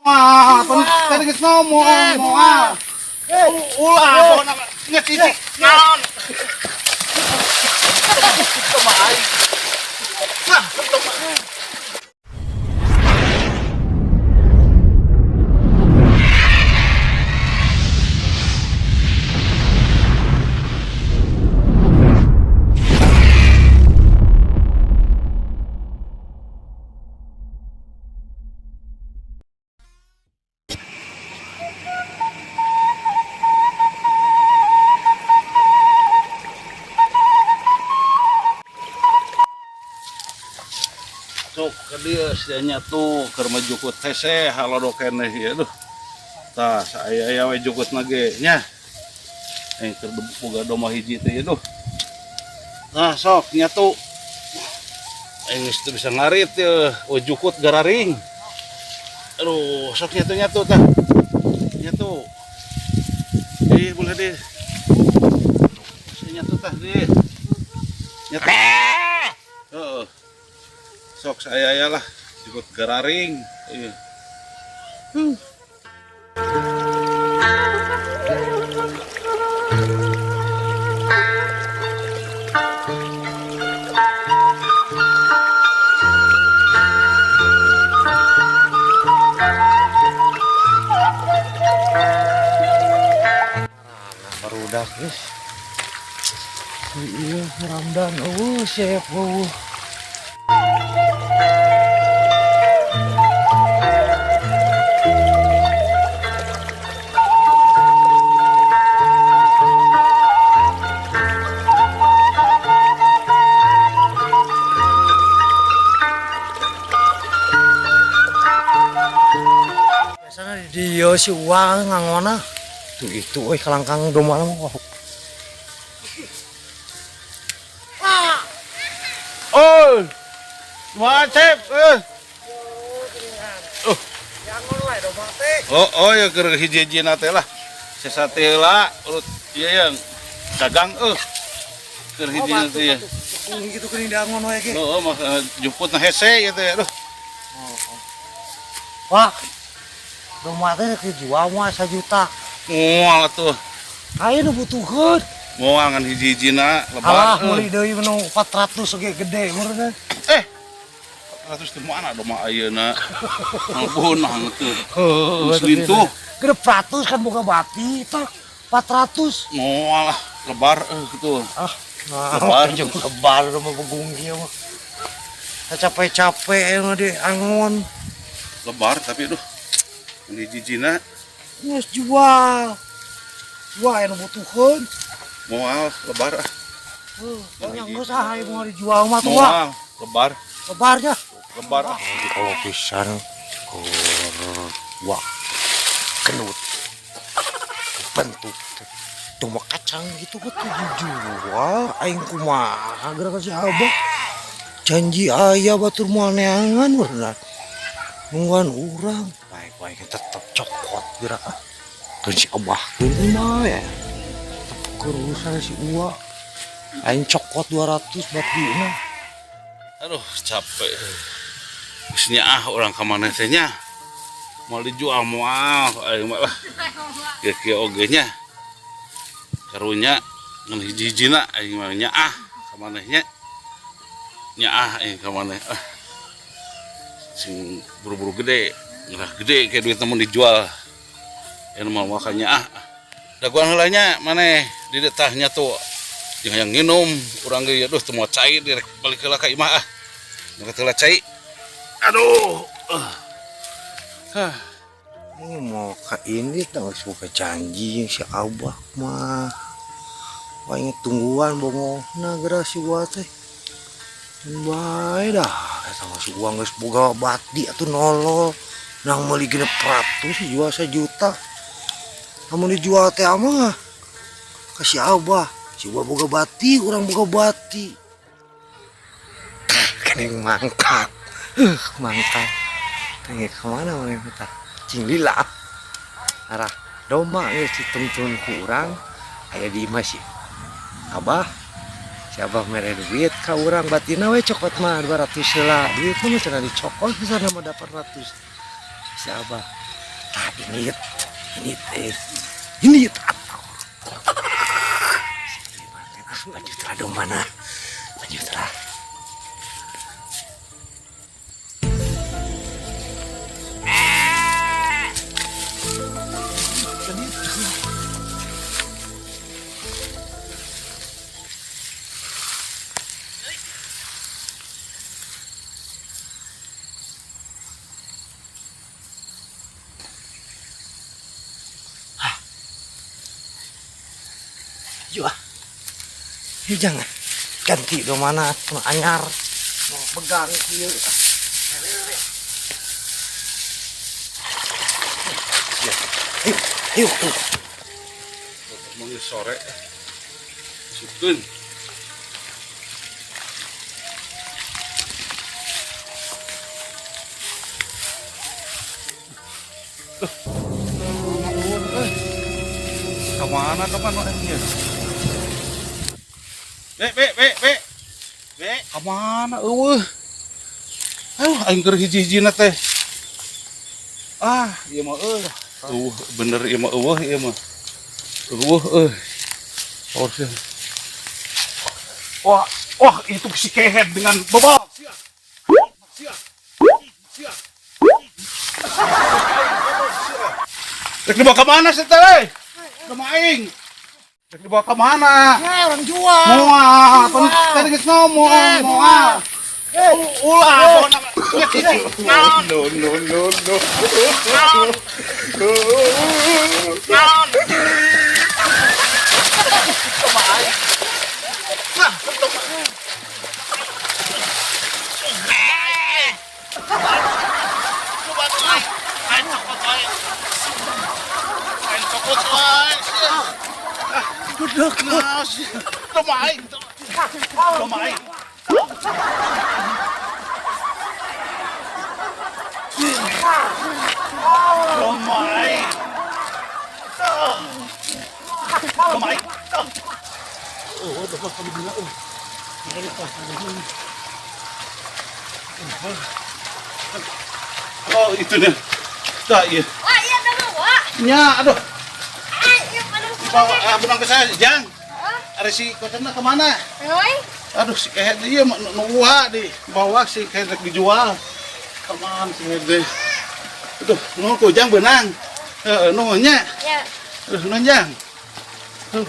Tadi geus ngomong moal. Ulah bona ngecicik naon. Kumaha aing. Sok ke dia sidanya tuh keur majukut hese halodo keneh ya duh. Tah saya we jukut nage nya. Keur boga domah hiji teh ya duh. Nah sok nya tuh. Geus teu bisa ngarit ya, we jukut gararing. Aduh, sok nya tuh tah. Nya tuh. Boleh deh. Nya tuh tah deh. Nya tuh. Heeh. Sok saya lah ikut gararing. Iya. Barudak guys. Iya Ramdan. Siap. Biasanya di dia si uang ngangona tuh itu kelangkang domba mah. Oh, macet. Oh ya keur hiji-hijina teh lah. Sesate lah urut ieu yang dagang keur hijina teh ya. Gitu keuning dangon we ge. Heeh, mah jemputna hese gitu ya. Aduh. Wah. Domba teh dijual mah 1 juta. Moal atuh. Aya nu butuhkeun. Moal ngan hiji-hijina lebar. Alah meuli deui nu 400 ge gede meureun. 400 teh mana domba ayeuna. Ngalbunang teu. Geus lintuh. Genep 100 kan boga bati tah 400. Moal lah lebar gitu. Lebar jeung lebar mah begung ieu mah. Capek-capek mah di angon. Lebar tapi aduh. Hiji-hijina Geus jual. Jual anu butuhkeun. moal lebar Yang geus aya mau dijual mah tuh. moal lebar Lebarnya. lebar Kalau pisan wah kenut bentuk cuma kacang gitu betul dijual aing kumaha gara-gara si abah janji aya batur moal neangan bener nungguan urang baik-baik tetep cokot gerak dan si abah ini mah ya kerusan si uang aing cokot 200 batina. aduh capek bisnya orang kemana tehnya mau dijual moal aing mah lah kieu oge nya karunya ngan hiji-hijina aing mah nyaah kamanehnya nyaah aing kamaneh sing buru-buru gede ngerah gede kayak duit temen dijual yang mau makannya daguan heulanya maneh di detahnya tuh yang nginum urang ge aduh teu moal cai direk balik heula ka imah Nggak telah cai. Aduh. Ini mau ke ini tau suka janji si abah mah. Wah ini tungguan bongo nagara si wate. Baik dah. Sama si uang guys boga bati atau nolol. Nang meuli genep 100 jual 1 juta. Namun dijual teh mah kasih abah. Si abah boga bati, orang boga bati. Yang mangkat mangkat tanya kemana mana kita cing lila arah domba ya si temen kurang aya di masih abah si abah mere duit ka urang batina we cokot mah 200 heula duit mah cenah dicokot bisa nama 800 si abah ini ini lanjut lah dong mana lanjut lah. Yuk ah. Ya jangan ganti dong mana anyar mau pegang kieu. Ayo mau sore sukun kemana ini? Be, kemana? Ayo, aing keur hiji-hijina teh. Ah, ieu mah bener ieu mah ieu mah. Harusnya. Wah, itu si kehet dengan bebal. Siap. Rek dibawa ke mana sih teh? Sama aing. Rek dibawa ke mana? Ya orang jual. Moal, tadi geus ngomong, moal. Ulah, no. Oh, itu dia. Dah, iya. Wah, iya dah bawa. Nya, aduh. Iya, pada Bawa benang ke saya, Jang. Ada si kotena kemana? Roy, Aduh, si kehet dia nuwa di bawah si kehet rek dijual. Kemana si kehet deh? Aduh, nuhun ku Jang benang. Nuhunnya. ya. Aduh, nuhun Jang. Aduh.